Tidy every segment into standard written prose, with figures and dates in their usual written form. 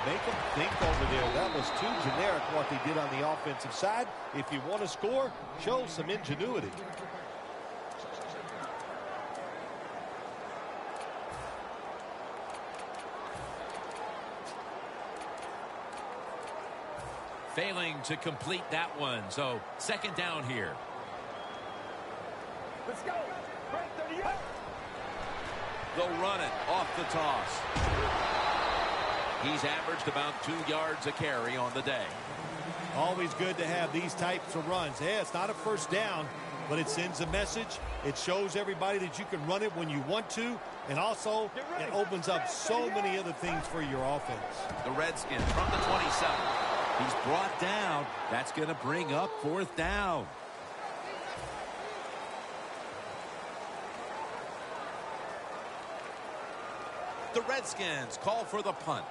Make them think over there. That was too generic what they did on the offensive side. If you want to score, show some ingenuity. Failing to complete that one. So second down here. Let's go. They'll run it off the toss. He's averaged about 2 yards a carry on the day. Always good to have these types of runs. Yeah, it's not a first down, but it sends a message. It shows everybody that you can run it when you want to, and also it opens up so many other things for your offense. The Redskins from the 27. He's brought down. That's going to bring up fourth down. The Redskins call for the punt.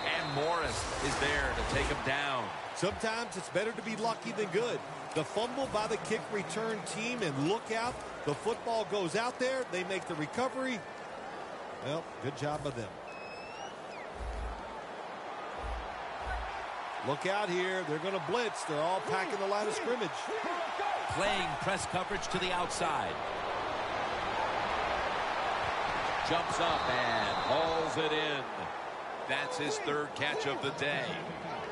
And Morris is there to take him down. Sometimes it's better to be lucky than good. The fumble by the kick return team, and look out. The football goes out there. They make the recovery. Well, good job by them. Look out here. They're going to blitz. They're all packing the line of scrimmage. Playing press coverage to the outside. Jumps up and hauls it in. That's his third catch of the day.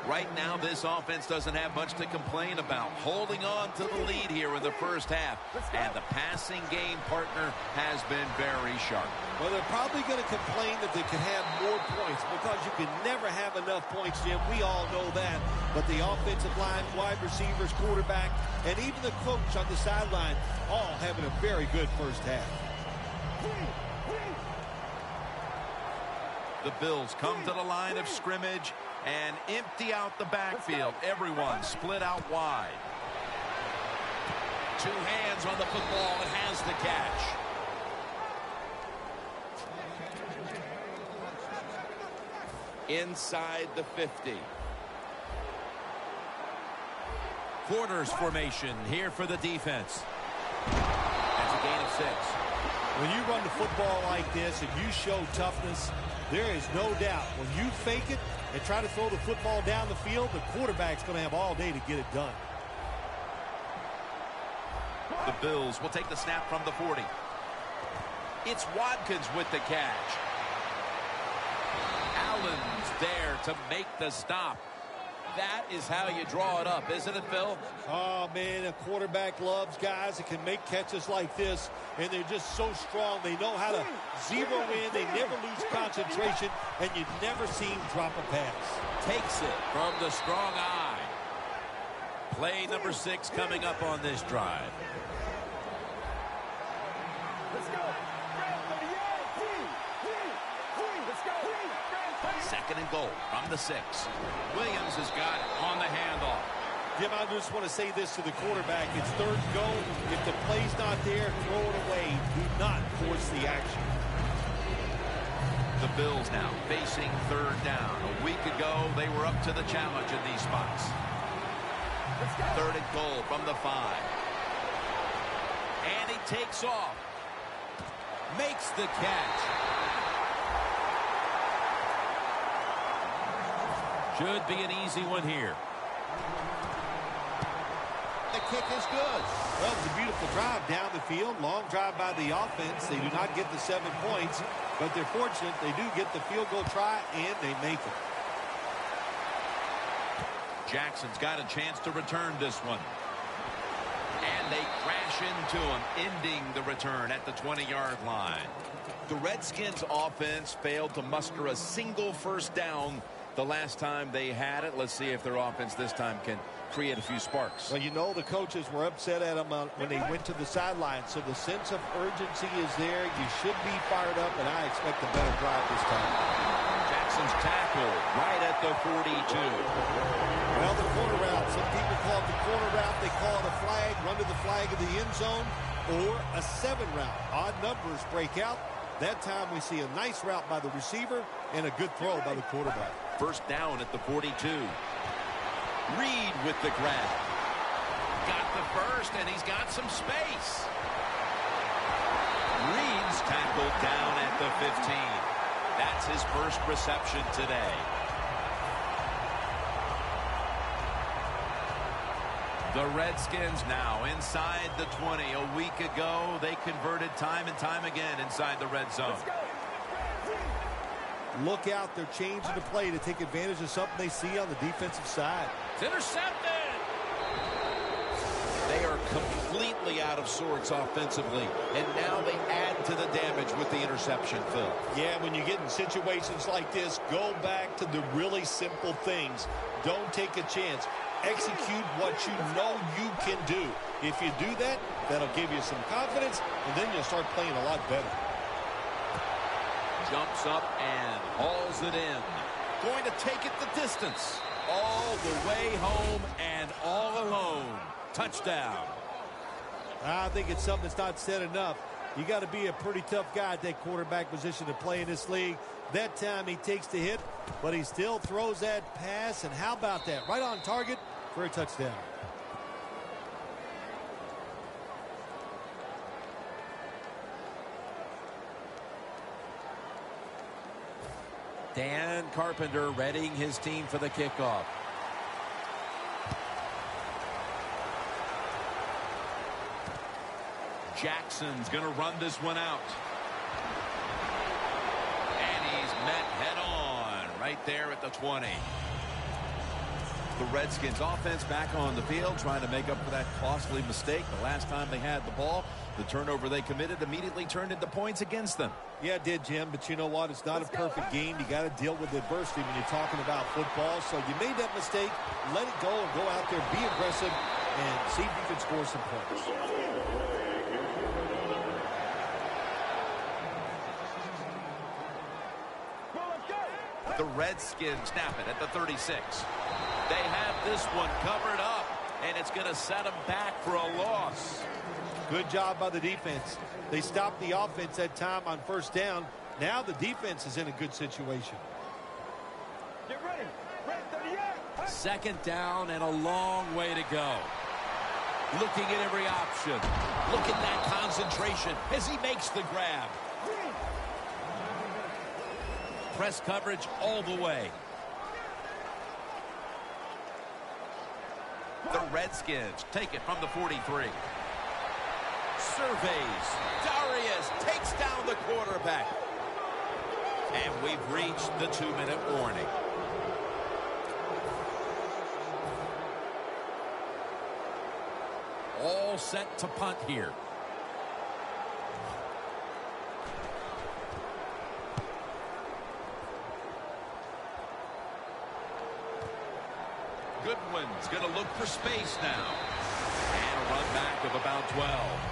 Right now, this offense doesn't have much to complain about. Holding on to the lead here in the first half. And the passing game partner has been very sharp. Well, they're probably going to complain that they could have more points because you can never have enough points, Jim. We all know that. But the offensive line, wide receivers, quarterback, and even the coach on the sideline all having a very good first half. The Bills come to the line of scrimmage and empty out the backfield. Everyone split out wide. Two hands on the football and has the catch. Inside the 50. Corners formation here for the defense. That's a gain of 6. When you run the football like this and you show toughness, there is no doubt when you fake it and try to throw the football down the field, the quarterback's going to have all day to get it done. The Bills will take the snap from the 40. It's Watkins with the catch. Allen's there to make the stop. That is how you draw it up, isn't it, Phil? Oh, man, a quarterback loves guys that can make catches like this, and they're just so strong. They know how to zero in. They never lose concentration, and you never see him drop a pass. Takes it from the strong eye. Play number 6 coming up on this drive. Let's go. Second and goal from the 6. Williams has got it on the handoff. Jim, I just want to say this to the quarterback. It's third and goal. If the play's not there, throw it away. Do not force the action. The Bills now facing third down. A week ago, they were up to the challenge in these spots. Third and goal from the 5. And he takes off. Makes the catch. Should be an easy one here. The kick is good. Well, it's a beautiful drive down the field. Long drive by the offense. They do not get the 7 points, but they're fortunate. They do get the field goal try, and they make it. Jackson's got a chance to return this one. And they crash into him, ending the return at the 20-yard line. The Redskins offense failed to muster a single first down the last time they had it. Let's see if their offense this time can create a few sparks. Well, you know the coaches were upset at them when they went to the sideline, so the sense of urgency is there. You should be fired up, and I expect a better drive this time. Jackson's tackle right at the 42. Well, the corner route. Some people call it the corner route. They call it a flag, run to the flag of the end zone, or a 7 route. Odd numbers break out. That time we see a nice route by the receiver and a good throw by the quarterback. First down at the 42. Reed with the grab. Got the first, and he's got some space. Reed's tackled down at the 15. That's his first reception today. The Redskins now inside the 20. A week ago, they converted time and time again inside the red zone. Look out, they're changing the play to take advantage of something they see on the defensive side. It's intercepted. They are completely out of sorts offensively, and now they add to the damage with the interception, Phil. Yeah, when you get in situations like this, go back to the really simple things. Don't take a chance. Execute what you know you can do. If you do that, that'll give you some confidence, and then you'll start playing a lot better. Jumps up and hauls it in. Going to take it the distance. All the way home and all alone. Touchdown. I think it's something that's not said enough. You got to be a pretty tough guy at that quarterback position to play in this league. That time he takes the hit, but he still throws that pass. And how about that? Right on target for a touchdown. Dan Carpenter readying his team for the kickoff. Jackson's going to run this one out. And he's met head on right there at the 20. The Redskins offense back on the field trying to make up for that costly mistake the last time they had the ball. The turnover they committed immediately turned into points against them. Yeah, it did, Jim, but you know what? It's not a perfect game. You got to deal with adversity when you're talking about football. So you made that mistake, let it go, and go out there, be aggressive, and see if you can score some points. The Redskins snap it at the 36. They have this one covered up, and it's going to set them back for a loss. Good job by the defense. They stopped the offense that time on first down. Now the defense is in a good situation. Get ready. Second down and a long way to go. Looking at every option. Look at that concentration as he makes the grab. Press coverage all the way. The Redskins take it from the 43. Surveys. Darius takes down the quarterback. And we've reached the 2-minute warning. All set to punt here. Goodwin's going to look for space now. And a run back of about 12.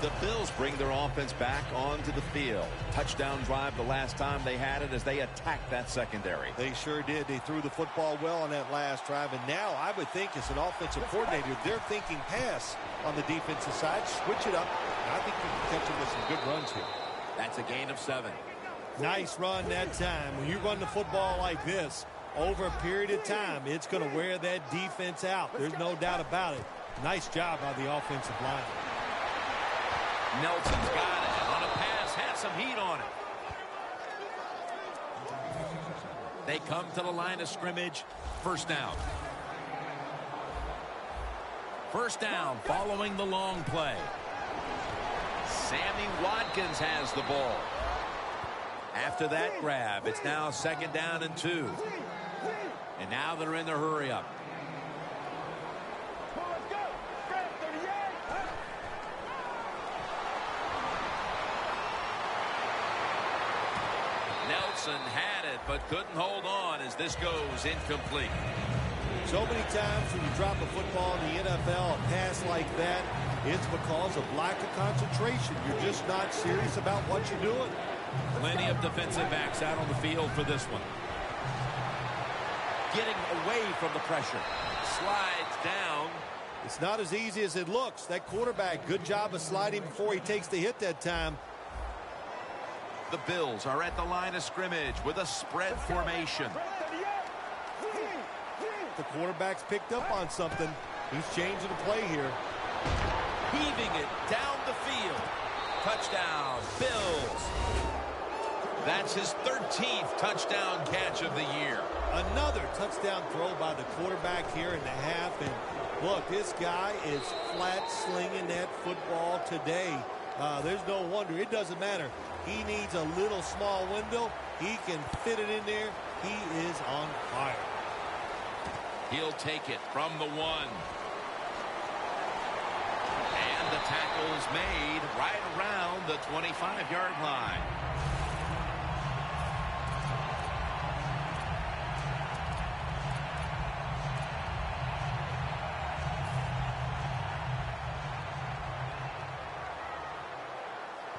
The Bills bring their offense back onto the field. Touchdown drive the last time they had it as they attacked that secondary. They sure did. They threw the football well on that last drive. And now I would think as an offensive coordinator, they're thinking pass on the defensive side. Switch it up. I think you can catch them with some good runs here. That's a gain of 7. Nice run that time. When you run the football like this, over a period of time, it's going to wear that defense out. There's no doubt about it. Nice job by the offensive line. Nelson's got it on a pass, had some heat on it. They come to the line of scrimmage. First down. First down following the long play. Sammy Watkins has the ball. After that grab, it's now second down and 2. And now they're in their hurry up. Nelson had it, but couldn't hold on as this goes incomplete. So many times when you drop a football in the NFL, a pass like that, it's because of lack of concentration. You're just not serious about what you're doing. Plenty of defensive backs out on the field for this one. Getting away from the pressure. Slides down. It's not as easy as it looks. That quarterback, good job of sliding before he takes the hit that time. The Bills are at the line of scrimmage with a spread formation. The quarterback's picked up on something. He's changing the play here. Heaving it down the field. Touchdown, Bills. That's his 13th touchdown catch of the year. Another touchdown throw by the quarterback here in the half. And look, this guy is flat slinging that football today. There's no wonder. It doesn't matter. He needs a little small window. He can fit it in there. He is on fire. He'll take it from the 1. And the tackle's made right around the 25-yard line.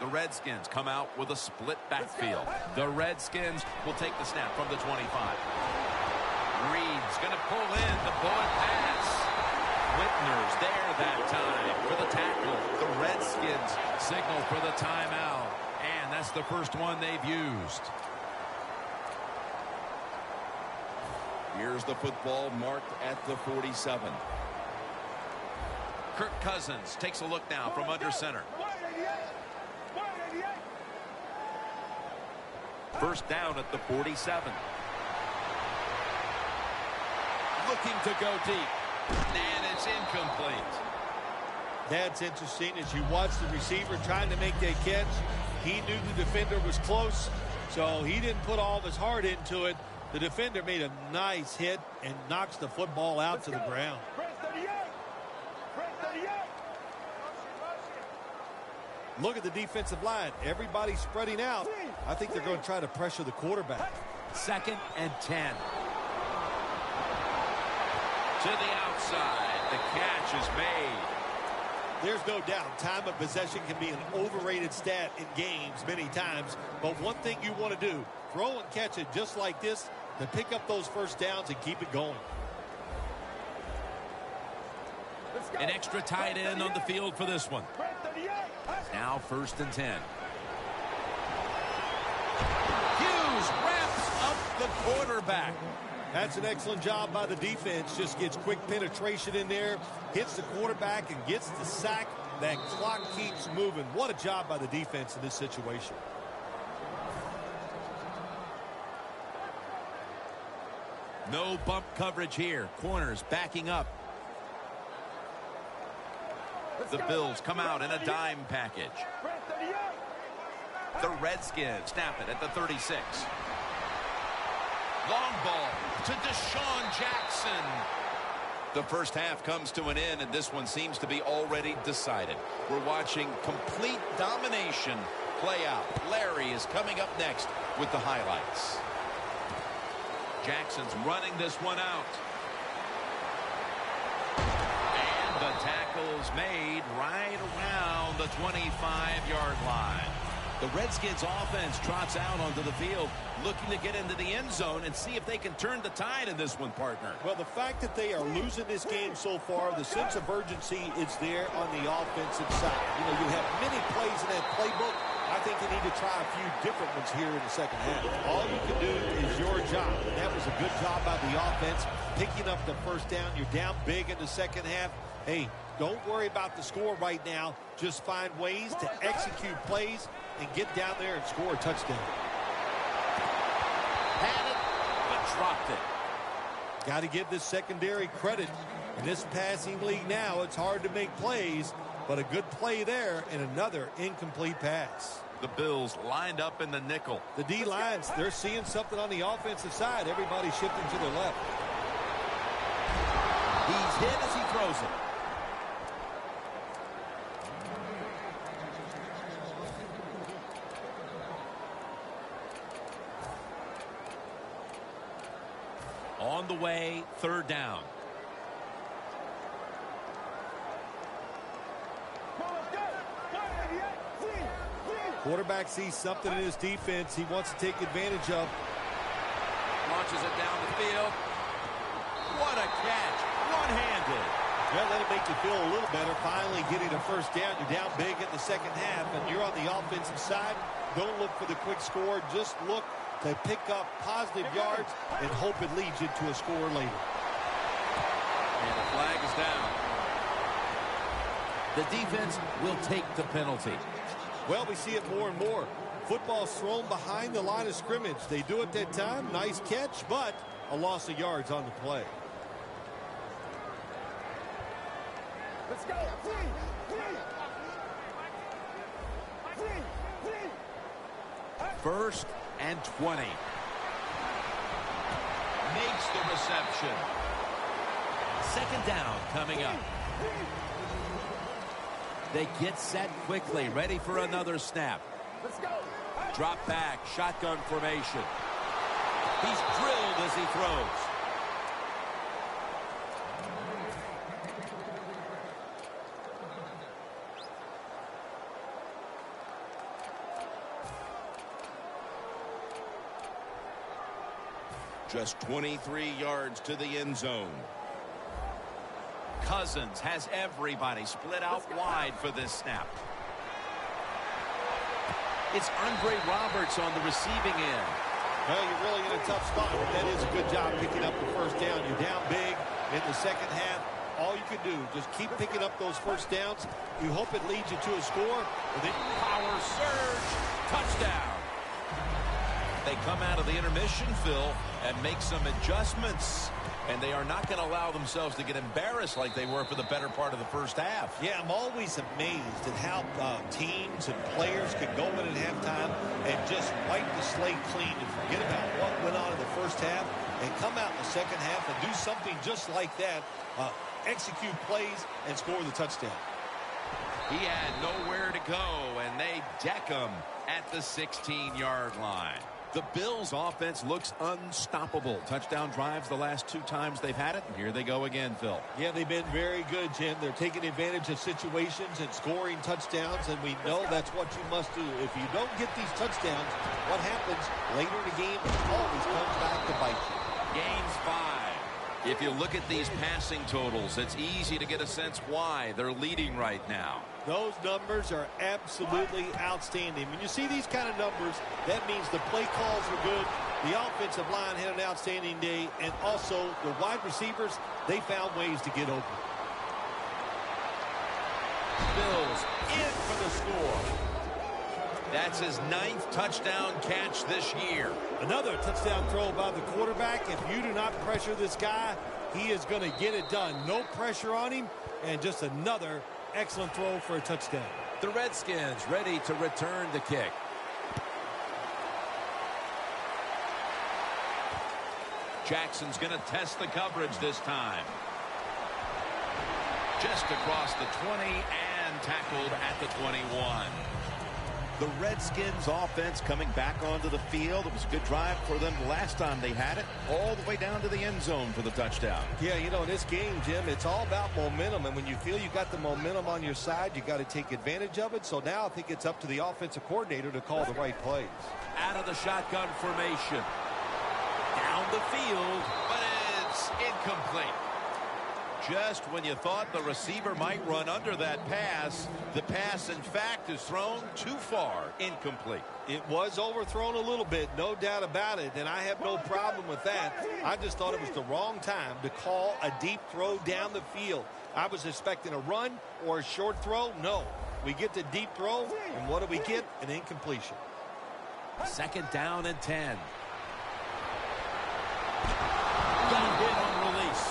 The Redskins come out with a split backfield. The Redskins will take the snap from the 25. Reed's going to pull in the bullet pass. Whitner's there that time for the tackle. The Redskins signal for the timeout. And that's the first one they've used. Here's the football marked at the 47. Kirk Cousins takes a look now from under center. First down at the 47. Looking to go deep. And it's incomplete. That's interesting. As you watch the receiver trying to make that catch, he knew the defender was close, so he didn't put all of his heart into it. The defender made a nice hit and knocks the football out to the ground. Look at the defensive line. Everybody's spreading out. I think they're going to try to pressure the quarterback. 2nd and 10. To the outside. The catch is made. There's no doubt time of possession can be an overrated stat in games many times. But one thing you want to do, throw and catch it just like this to pick up those first downs and keep it going. An extra tight end on the field for this one. Now 1st and 10. Hughes wraps up the quarterback. That's an excellent job by the defense. Just gets quick penetration in there, hits the quarterback, and gets the sack. That clock keeps moving. What a job by the defense in this situation. No bump coverage here. Corners backing up. The Bills come out in a dime package. The Redskins snap it at the 36. Long ball to Deshaun Jackson. The first half comes to an end, and this one seems to be already decided. We're watching complete domination play out. Larry is coming up next with the highlights. Jackson's running this one out. And the tackle's made right around the 25-yard line. The Redskins offense trots out onto the field, looking to get into the end zone and see if they can turn the tide in this one, partner. Well, the fact that they are losing this game so far, the sense of urgency is there on the offensive side. You know, you have many plays in that playbook. I think they need to try a few different ones here in the second half. All you can do is your job. And that was a good job by the offense, picking up the first down. You're down big in the second half. Hey, don't worry about the score right now. Just find ways to execute plays and get down there and score a touchdown. Had it, but dropped it. Got to give this secondary credit. In this passing league now, it's hard to make plays, but a good play there and another incomplete pass. The Bills lined up in the nickel. The D-lines, they're seeing something on the offensive side. Everybody's shifting to their left. He's hit as he throws it. On the way, third down. Quarterback sees something in his defense he wants to take advantage of. Launches it down the field. What a catch. One-handed. Well, that'll make you feel a little better. Finally getting a first down. You're down big in the second half, and you're on the offensive side. Don't look for the quick score. Just look to pick up positive yards and hope it leads you to a score later. And the flag is down. The defense will take the penalty. Well, we see it more and more. Football's thrown behind the line of scrimmage. They do it that time. Nice catch, but a loss of yards on the play. Let's go. First and 20. Makes the reception. Second down coming up. They get set quickly, ready for another snap. Let's go. Drop back, shotgun formation. He's drilled as he throws. Just 23 yards to the end zone. Cousins has everybody split out wide for this snap. It's Andre Roberts on the receiving end. Well, you're really in a tough spot. That is a good job picking up the first down. You're down big in the second half. All you can do, just keep picking up those first downs. You hope it leads you to a score. And then Power surge. Touchdown. They come out of the intermission, Phil, and make some adjustments. And they are not going to allow themselves to get embarrassed like they were for the better part of the first half. yeah, I'm always amazed at how teams and players can go in at halftime and just wipe the slate clean and forget about what went on in the first half and come out in the second half and do something just like that, execute plays and score the touchdown. He had nowhere to go, and they deck him at the 16-yard line. The Bills' offense looks unstoppable. Touchdown drives the last 2 times they've had it. And here they go again, Phil. Yeah, they've been very good, Jim. They're taking advantage of situations and scoring touchdowns, and we know that's what you must do. If you don't get these touchdowns, what happens later in the game always comes back to bite you. Gains 5. If you look at these passing totals, it's easy to get a sense why they're leading right now. Those numbers are absolutely outstanding. When you see these kind of numbers, that means the play calls were good, the offensive line had an outstanding day, and also the wide receivers, they found ways to get open. Bills in for the score. That's his 9th touchdown catch this year. Another touchdown throw by the quarterback. If you do not pressure this guy, he is going to get it done. No pressure on him, and just another excellent throw for a touchdown. The Redskins ready to return the kick. Jackson's going to test the coverage this time. Just across the 20 and tackled at the 21. The Redskins offense coming back onto the field. It was a good drive for them the last time they had it, all the way down to the end zone for the touchdown. Yeah, you know, in this game, Jim, it's all about momentum. And when you feel you got the momentum on your side, you got to take advantage of it. So now I think it's up to the offensive coordinator to call the right plays. Out of the shotgun formation. Down the field. But it's incomplete. Just when you thought the receiver might run under that pass, the pass, in fact, is thrown too far. Incomplete. It was overthrown a little bit, no doubt about it, and I have no problem with that. I just thought it was the wrong time to call a deep throw down the field. I was expecting a run or a short throw. No. We get the deep throw, and what do we get? An incompletion. Second down and 10. Got hit on release.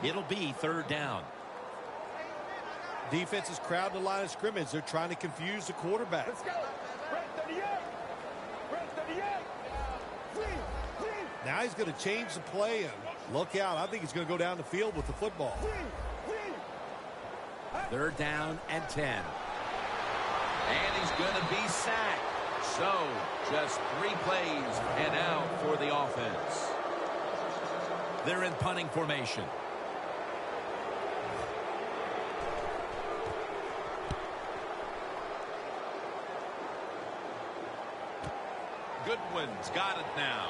It'll be third down. Defense is crowding the line of scrimmage. They're trying to confuse the quarterback. Let's go. Red 38. Red 38. Now he's going to change the play and look out. I think he's going to go down the field with the football. Third down and 10. And he's going to be sacked. So, just 3 plays and out for the offense. They're in punting formation. Goodwin's got it now.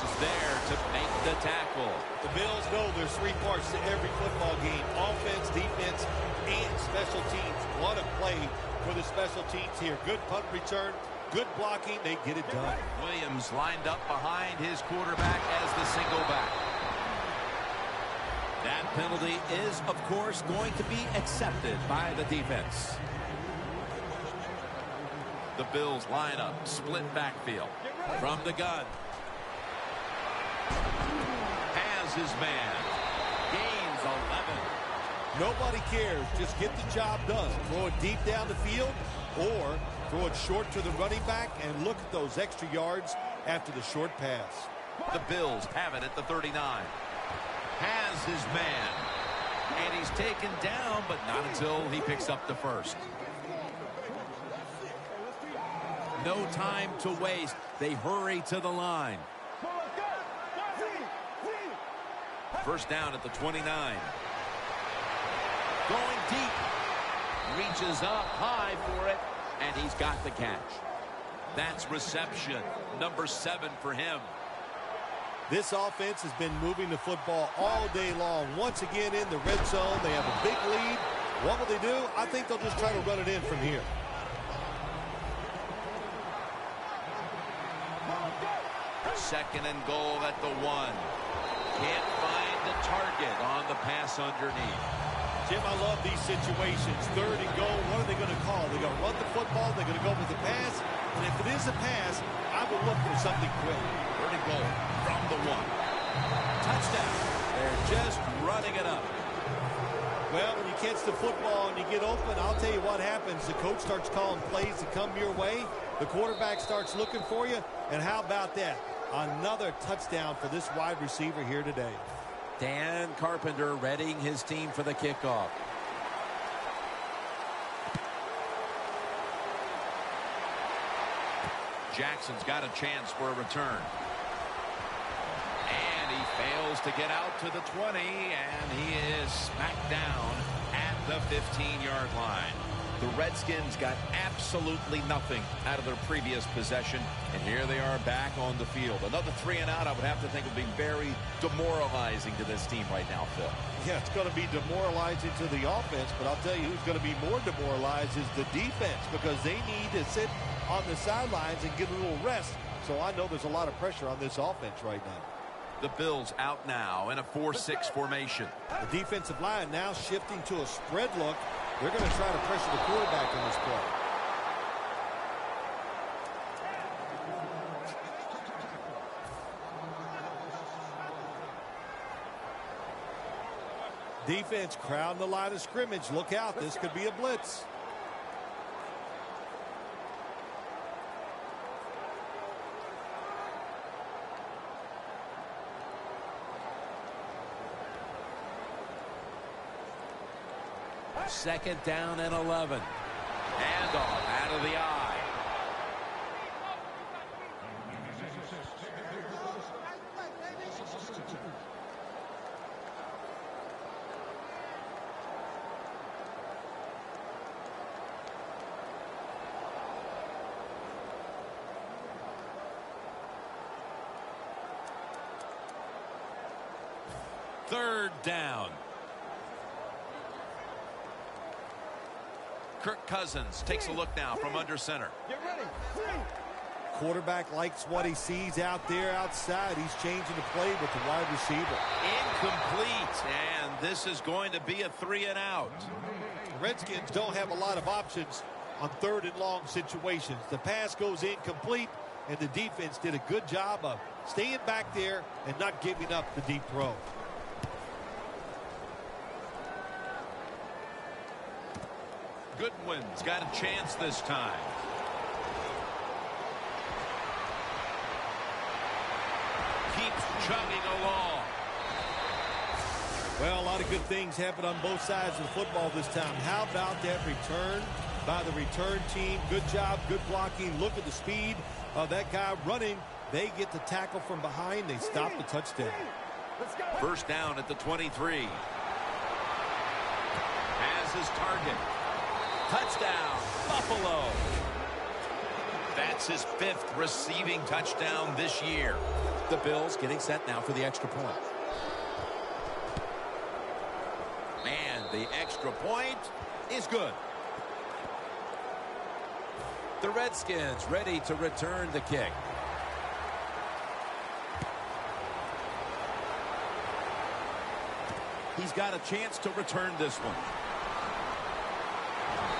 is there to make the tackle. The Bills know there's three parts to every football game: offense, defense, and special teams. What a play for the special teams here. Good punt return, good blocking. They get it done. Williams lined up behind his quarterback as the single back. That penalty is, of course, going to be accepted by the defense. The Bills line up, split backfield from the gun. Has his man. Gains 11. Nobody cares. Just get the job done. Throw it deep down the field or throw it short to the running back, and look at those extra yards after the short pass. The Bills have it at the 39. Has his man. And he's taken down, but not until he picks up the first. No time to waste. They hurry to the line. First down at the 29. Going deep. Reaches up high for it, and he's got the catch. That's reception number 7 for him. This offense has been moving the football all day long. Once again in the red zone, they have a big lead. What will they do? I think they'll just try to run it in from here. Second and goal at the 1. Can't find the target on the pass underneath. Jim, I love these situations. Third and goal, what are they going to call? They're going to run the football, they're going to go with the pass, and if it is a pass, I will look for something quick. Third and goal from the 1. Touchdown. They're just running it up. Well, when you catch the football and you get open, I'll tell you what happens. The coach starts calling plays to come your way. The quarterback starts looking for you, and how about that? Another touchdown for this wide receiver here today. Dan Carpenter readying his team for the kickoff. Jackson's got a chance for a return. And he fails to get out to the 20, and he is smacked down at the 15-yard line. The Redskins got absolutely nothing out of their previous possession, and here they are back on the field. Another 3 and out, I would have to think, would be very demoralizing to this team right now, Phil. Yeah, it's going to be demoralizing to the offense, but I'll tell you who's going to be more demoralized is the defense, because they need to sit on the sidelines and get a little rest. So I know there's a lot of pressure on this offense right now. The Bills out now in a 4-6 formation. The defensive line now shifting to a spread look. They're going to try to pressure the quarterback in this play. Defense crowding the line of scrimmage. Look out. This could be a blitz. Second down and 11. And off out of the eye. Third down. Kirk Cousins takes a look now from under center. Get ready. Quarterback likes what he sees out there outside. He's changing the play with the wide receiver. Incomplete, and this is going to be a 3 and out. The Redskins don't have a lot of options on third and long situations. The pass goes incomplete, and the defense did a good job of staying back there and not giving up the deep throw. Goodwin's got a chance this time. Keeps chugging along. Well, a lot of good things happen on both sides of football this time. How about that return by the return team? Good job, good blocking. Look at the speed of that guy running. They get the tackle from behind. They stop the touchdown. First down at the 23. Has his target. Touchdown, Buffalo. That's his 5th receiving touchdown this year. The Bills getting set now for the extra point. And the extra point is good. The Redskins ready to return the kick. He's got a chance to return this one.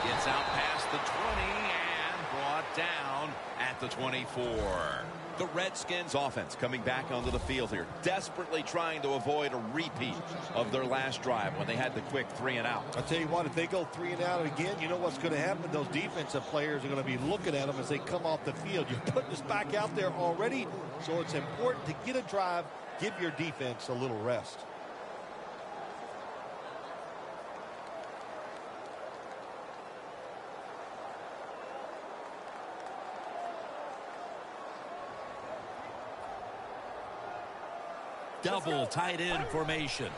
Gets out past the 20 and brought down at the 24. The Redskins offense coming back onto the field here, desperately trying to avoid a repeat of their last drive when they had the quick 3 and out. I'll tell you what, if they go 3 and out again, you know what's going to happen? Those defensive players are going to be looking at them as they come off the field. You're putting us back out there already, so it's important to get a drive, give your defense a little rest. Double tight end formation.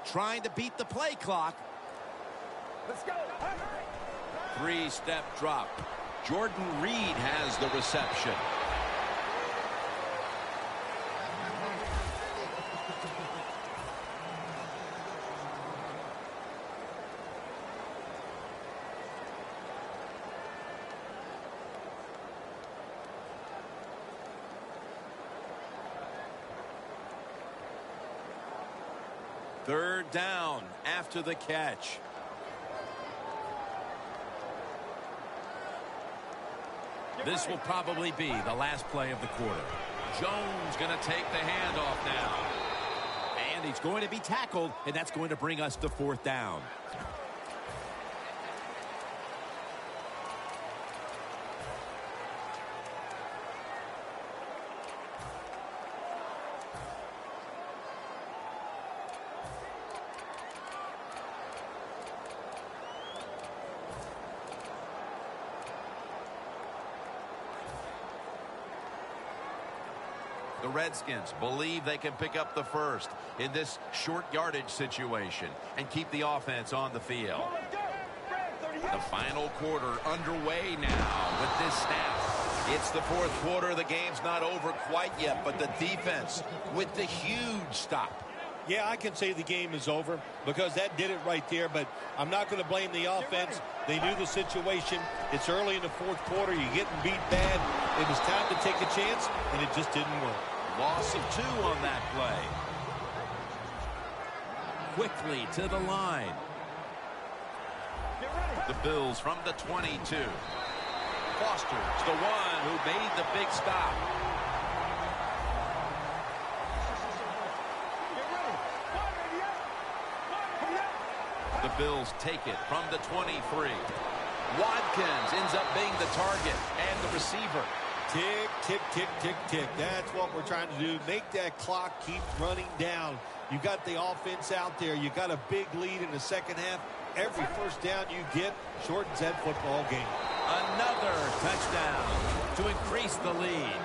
Trying to beat the play clock. Let's go. 3-step drop. Jordan Reed has the reception. Third down after the catch. This will probably be the last play of the quarter. Jones going to take the handoff now. And he's going to be tackled, and that's going to bring us to 4th down. The Redskins believe they can pick up the first in this short yardage situation and keep the offense on the field. The final quarter underway now with this snap. It's the 4th quarter. The game's not over quite yet, but the defense with the huge stop. Yeah, I can say the game is over because that did it right there, but I'm not going to blame the offense. They knew the situation. It's early in the 4th quarter. You're getting beat bad. It was time to take a chance, and it just didn't work. Loss of 2 on that play. Quickly to the line. The Bills from the 22. Foster's the one who made the big stop. The Bills take it from the 23. Watkins ends up being the target and the receiver. Tick, tick, tick, tick, tick. That's what we're trying to do. Make that clock keep running down. You got the offense out there. You got a big lead in the second half. Every first down you get shortens that football game. Another touchdown to increase the lead.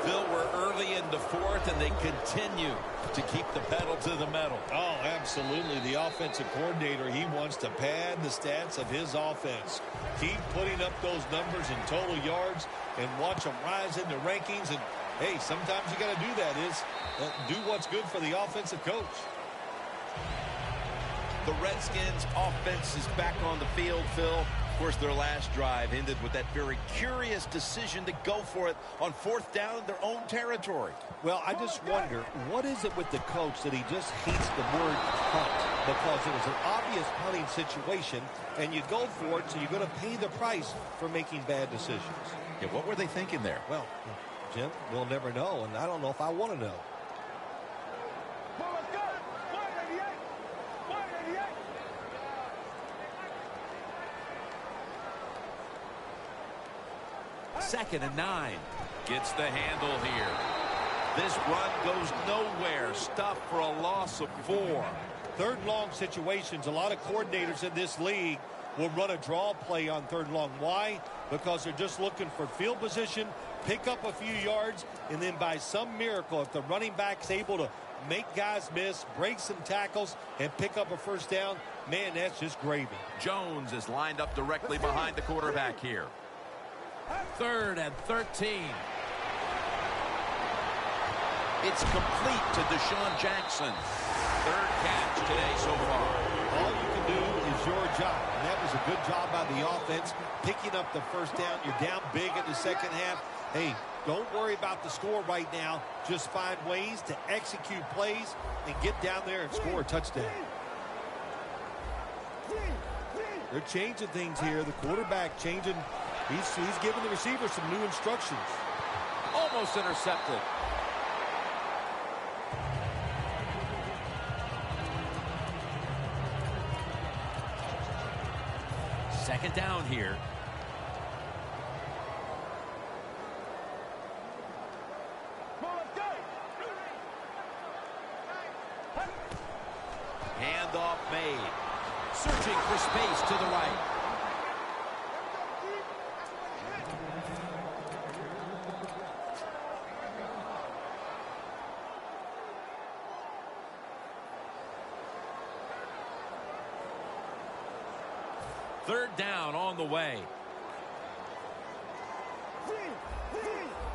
Phil, we're early in the 4th, and they continue to keep the pedal to the metal. Oh, absolutely. The offensive coordinator, he wants to pad the stats of his offense. Keep putting up those numbers in total yards and watch them rise in the rankings. And, hey, sometimes you got to do that is do what's good for the offensive coach. The Redskins offense is back on the field, Phil, course, their last drive ended with that very curious decision to go for it on 4th down in their own territory. Well, I just wonder, what is it with the coach that he just hates the word punt? Because it was an obvious punting situation, and you go for it, so you're going to pay the price for making bad decisions. Yeah, what were they thinking there? Well, Jim, we'll never know, and I don't know if I want to know. Second and 9. Gets the handle here. This run goes nowhere. Stopped for a loss of 4. Third and long situations, a lot of coordinators in this league will run a draw play on 3rd and long. Why? Because they're just looking for field position, pick up a few yards, and then by some miracle, if the running back's able to make guys miss, break some tackles, and pick up a 1st down, man, that's just gravy. Jones is lined up directly behind the quarterback here. 3rd and 13. It's complete to Deshaun Jackson. 3rd catch today so far. All you can do is your job, and that was a good job by the offense, picking up the 1st down. You're down big in the 2nd half. Hey, don't worry about the score right now. Just find ways to execute plays and get down there and score a touchdown. They're changing things here. The quarterback changing. He's giving the receiver some new instructions. Almost intercepted. Second down here. Handoff made. Searching for space to the right. Third down on the way.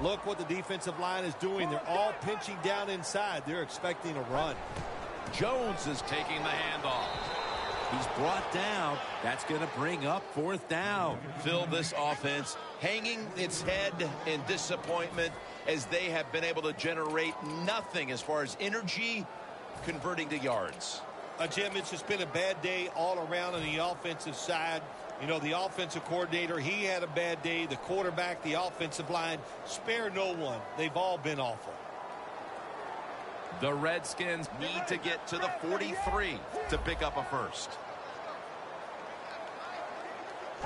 Look what the defensive line is doing. They're all pinching down inside. They're expecting a run. Jones is taking the handoff. He's brought down. That's going to bring up 4th down. Phil, this offense hanging its head in disappointment as they have been able to generate nothing as far as energy converting to yards. Jim, it's just been a bad day all around on the offensive side. You know, the offensive coordinator, he had a bad day. The quarterback, the offensive line, spare no one. They've all been awful. The Redskins need to get to the 43 to pick up a 1st.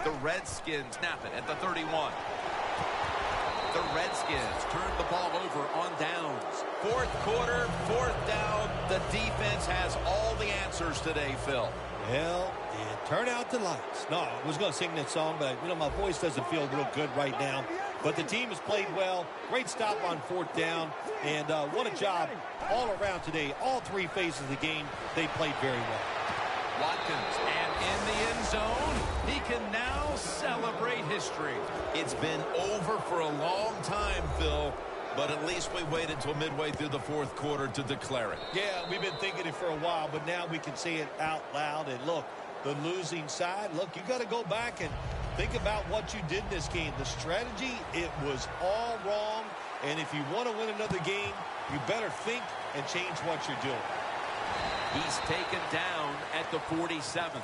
The Redskins snap it at the 31. The Redskins turn the ball over on downs. 4th quarter, 4th down. The defense has all the answers today, Phil. Well, it turned out the lights. No, I was going to sing that song, but, you know, my voice doesn't feel real good right now. But the team has played well. Great stop on 4th down. And what a job all around today. All 3 phases of the game, they played very well. Watkins, and in the end zone, he can now celebrate history. It's been over for a long time, Phil, but at least we waited until midway through the 4th quarter to declare it. Yeah, we've been thinking it for a while, but now we can say it out loud. And look, the losing side, look, you got to go back and think about what you did in this game. The strategy, it was all wrong. And if you want to win another game, you better think and change what you're doing. He's taken down at the 47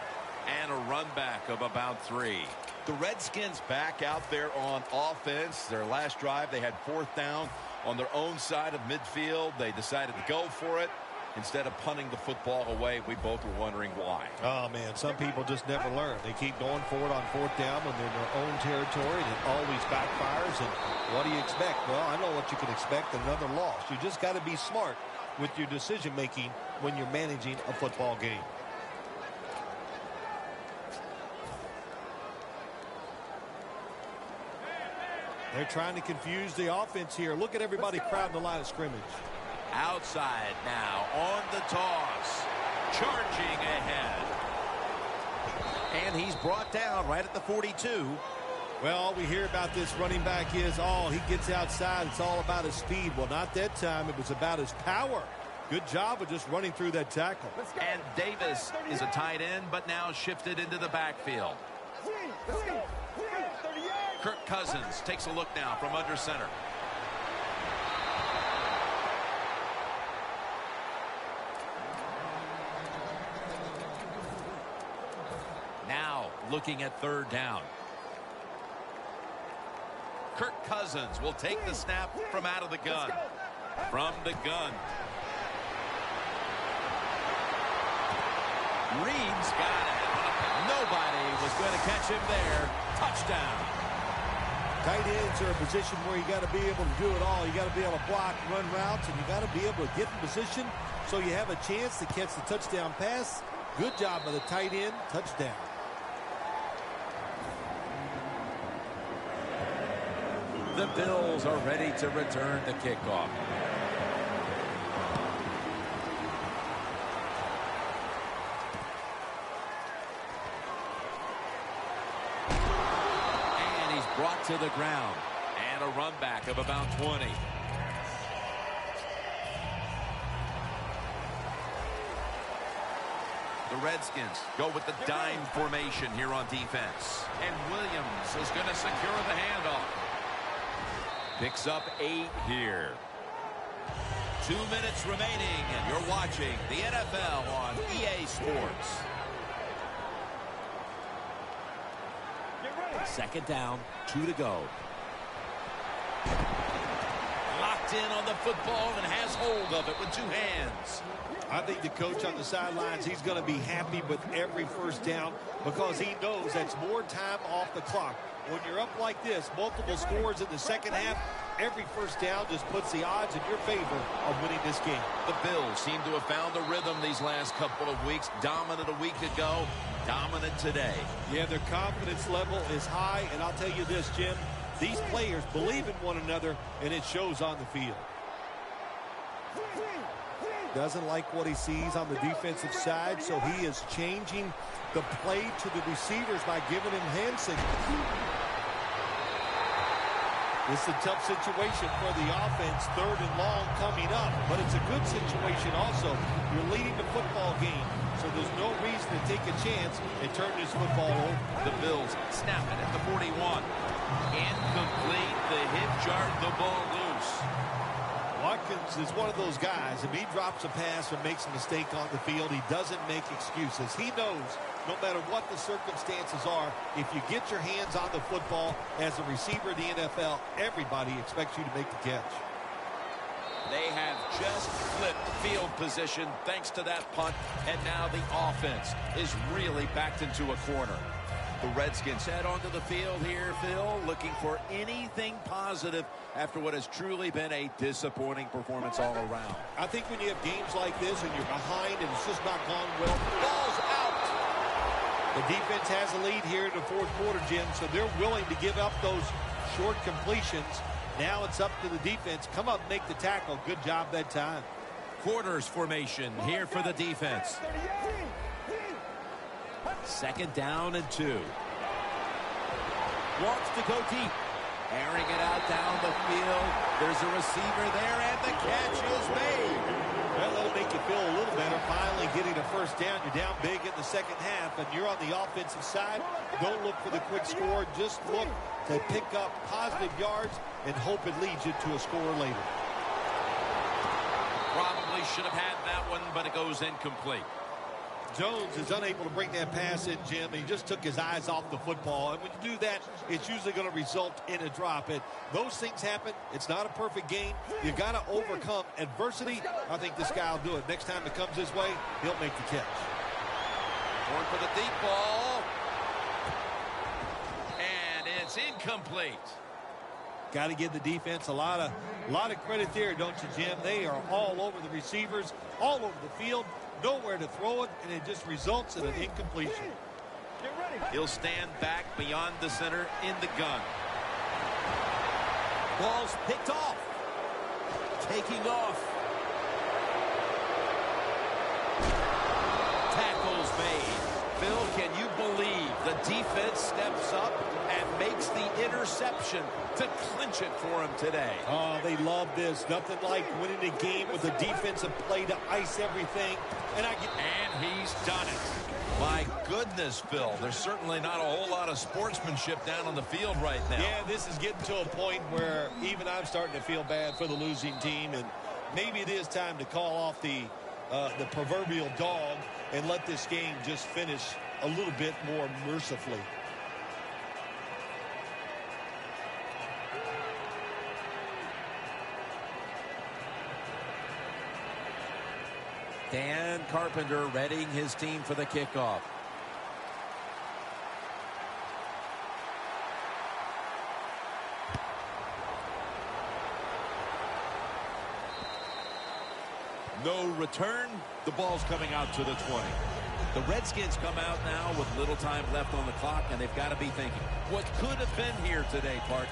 and a run back of about 3. The Redskins back out there on offense. Their last drive, they had 4th down on their own side of midfield. They decided to go for it instead of punting the football away. We both were wondering why. Oh, man, some people just never learn. They keep going for it on 4th down when they're in their own territory, and it always backfires. And what do you expect? Well, I know what you can expect, another loss. You just got to be smart with your decision-making when you're managing a football game. They're trying to confuse the offense here. Look at everybody crowding the line of scrimmage. Outside now on the toss. Charging ahead. And he's brought down right at the 42. Well, all we hear about this running back is, oh, he gets outside. It's all about his speed. Well, not that time. It was about his power. Good job of just running through that tackle. And Davis is a tight end, but now shifted into the backfield. Kirk Cousins takes a look now from under center. Now looking at third down. Kirk Cousins will take the snap from out of the gun. From the gun. Reed's got it. Nobody was going to catch him there. Touchdown. Tight ends are a position where you got to be able to do it all. You got to be able to block, run routes, and you got to be able to get in position so you have a chance to catch the touchdown pass. Good job by the tight end. Touchdown. The Bills are ready to return the kickoff. And he's brought to the ground. And a run back of about 20. The Redskins go with the dime formation here on defense. And Williams is going to secure the handoff. Picks up 8 here. 2 minutes remaining, and you're watching the NFL on EA Sports. Second down, 2 to go. Locked in on the football and has hold of it with 2 hands. I think the coach on the sidelines, he's going to be happy with every first down because he knows that's more time off the clock. When you're up like this, multiple scores in the second half, every first down just puts the odds in your favor of winning this game. The Bills seem to have found a rhythm these last couple of weeks. Dominant a week ago, dominant today. Yeah, their confidence level is high, and I'll tell you this, Jim, these players believe in one another, and it shows on the field. Doesn't like what he sees on the defensive side, so he is changing the play to the receivers by giving him hand signals. This is a tough situation for the offense, 3rd and long coming up, but it's a good situation also. You're leading the football game, so there's no reason to take a chance and turn this football over. The Bills snap it at the 41. Incomplete. The hit jarred the ball loose. Watkins is one of those guys. If he drops a pass or makes a mistake on the field, he doesn't make excuses. He knows no matter what the circumstances are, if you get your hands on the football as a receiver in the NFL, everybody expects you to make the catch. They have just flipped field position thanks to that punt, and now the offense is really backed into a corner. The Redskins head onto the field here, Phil, looking for anything positive after what has truly been a disappointing performance all around. I think when you have games like this and you're behind and it's just not gone well, Ball's out. the defense has a lead here in the 4th quarter, Jim, so they're willing to give up those short completions. Now it's up to the defense. Come up, make the tackle. Good job that time. Quarters formation here for the defense. 2nd down and 2. Wants to go deep. Airing it out down the field. There's a receiver there, and the catch is made. Well, that'll make you feel a little better. Finally getting a first down. You're down big in the second half, and you're on the offensive side. Don't look for the quick score. Just look to pick up positive yards and hope it leads you to a score later. Probably should have had that one, but it goes incomplete. Jones is unable to bring that pass in, Jim. He just took his eyes off the football. And when you do that, it's usually going to result in a drop. Those things happen. It's not a perfect game. You got to overcome adversity. I think this guy will do it. Next time it comes his way, he'll make the catch. Going for the deep ball. And it's incomplete. Got to give the defense a lot of credit there, don't you, Jim? They are all over the receivers, all over the field. Nowhere to throw it, and it just results in an incompletion. He'll stand back beyond the center in the gun. Ball's picked off. Taking off. Tackles made. Phil, can you believe the defense steps up and makes the interception to clinch it for him today? Oh, they love this. Nothing like winning a game with a defensive play to ice everything. And he's done it. My goodness, Phil. There's certainly not a whole lot of sportsmanship down on the field right now. Yeah, this is getting to a point where even I'm starting to feel bad for the losing team, and maybe it is time to call off the proverbial dog and let this game just finish a little bit more mercifully. Dan Carpenter readying his team for the kickoff. No return. The ball's coming out to the 20. The Redskins come out now with little time left on the clock, and they've got to be thinking, what could have been here today, partner?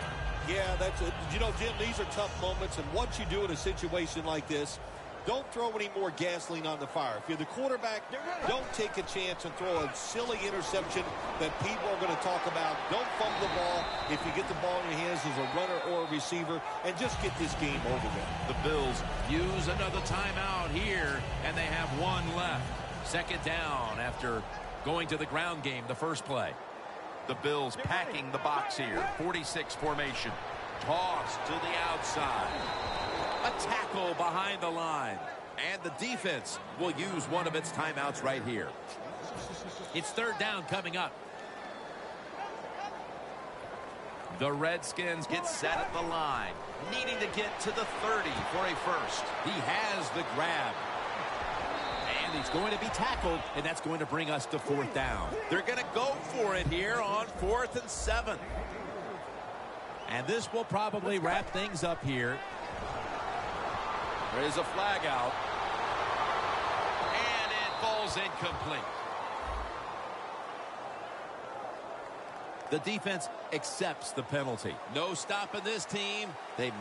Yeah, that's it. You know, Jim, these are tough moments, and what you do in a situation like this, don't throw any more gasoline on the fire. If you're the quarterback, don't take a chance and throw a silly interception that people are going to talk about. Don't fumble the ball if you get the ball in your hands as a runner or a receiver, and just get this game over with. The Bills use another timeout here, and they have one left. Second down after going to the ground game the first play. The Bills packing the box here. 46 formation. Toss to the outside. A tackle behind the line. And the defense will use one of its timeouts right here. It's third down coming up. The Redskins get set at the line, needing to get to the 30 for a first. He has the grab. And he's going to be tackled, and that's going to bring us to fourth down. They're going to go for it here on 4th and 7. And this will probably wrap things up here. There is a flag out. And it falls incomplete. The defense accepts the penalty. No stopping this team. They